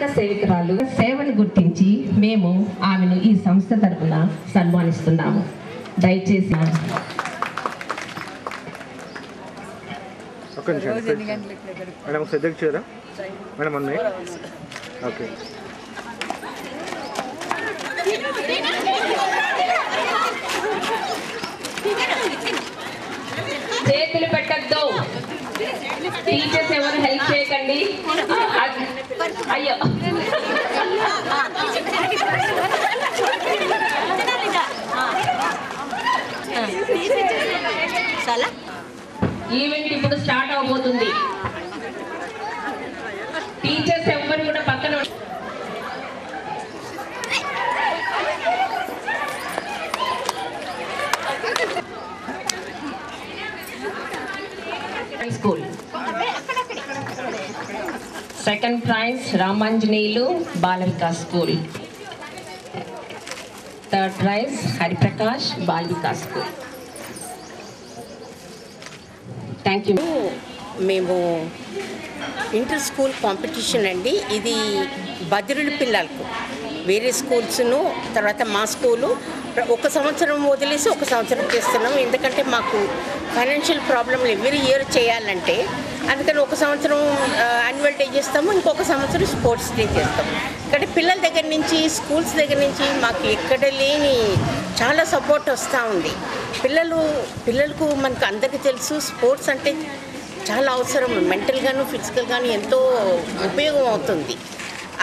సామాజిక సేవకురాలు సేవను గుర్తించి మేము ఆమెను ఈ సంస్థ తరపున సన్మానిస్తున్నాము. దయచేసి మేడం సబ్జెక్ట్ చేయరా మేడం అన్నీ ఓకే. చేతులు పెట్టద్దు, టీచర్స్ ఎవరు హెల్ప్ చేయకండి. అయ్యో ఈవెంట్ ఇప్పుడు స్టార్ట్ అవబోతుంది. టీచర్స్ ఎవరు కూడా పక్కన school. Second prize Ramanjaneyulu Bala Vikas school. Third prize Hariprakash Bala Vikas school. Thank you. మేము ఇంటర్ స్కూల్ కాంపిటీషన్ అండి. ఇది బదిరుడి పిల్లలకు వేరే స్కూల్స్ను తర్వాత మా స్కూలు ఒక సంవత్సరం వదిలేసి ఒక సంవత్సరం చేస్తున్నాం. ఎందుకంటే మాకు ఫైనాన్షియల్ ప్రాబ్లంలు ఎవ్రీ ఇయర్ చేయాలంటే అందుకని ఒక సంవత్సరం యాన్యువల్ డే చేస్తాము, ఇంకొక సంవత్సరం స్పోర్ట్స్ డే చేస్తాము. ఇక్కడ పిల్లల దగ్గర నుంచి స్కూల్స్ దగ్గర నుంచి మాకు ఎక్కడ లేని చాలా సపోర్ట్ వస్తూ ఉంది. పిల్లలకు మనకు అందరికీ తెలుసు స్పోర్ట్స్ అంటే చాలా అవసరం, మెంటల్గాను ఫిజికల్గాను ఎంతో ఉపయోగం అవుతుంది.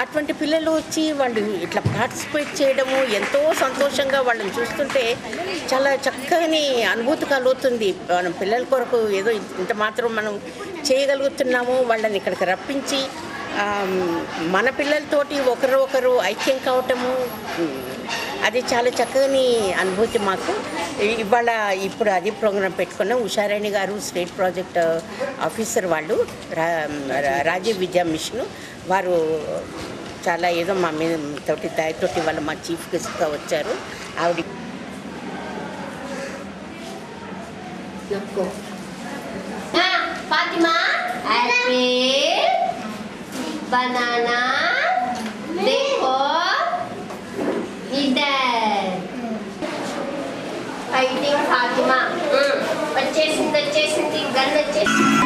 అటువంటి పిల్లలు వచ్చి వాళ్ళు ఇట్లా పార్టిసిపేట్ చేయడము ఎంతో సంతోషంగా వాళ్ళని చూస్తుంటే చాలా చక్కని అనుభూతి కలుగుతుంది. మనం పిల్లల కొరకు ఏదో ఇంత మాత్రం మనం చేయగలుగుతున్నాము. వాళ్ళని ఇక్కడికి రప్పించి మన పిల్లలతోటి ఒకరు ఐక్యం కావటము అది చాలా చక్కని అనుభూతి మాకు. ఇప్పుడు అది ప్రోగ్రాం పెట్టుకున్నాం. ఉషారాణి గారు స్టేట్ ప్రాజెక్ట్ ఆఫీసర్ వాళ్ళు రాజీవ్ విద్యా మిషన్ వారు చాలా ఏదో మా మీద తోటి దయతోటి వాళ్ళు మా చీఫ్ గెస్ట్గా వచ్చారు. ఆవిడ ఫాతిమా बनाना देखो इधर फाइटिंग फातिमा వచ్చేసింది గన్ వచ్చేసింది.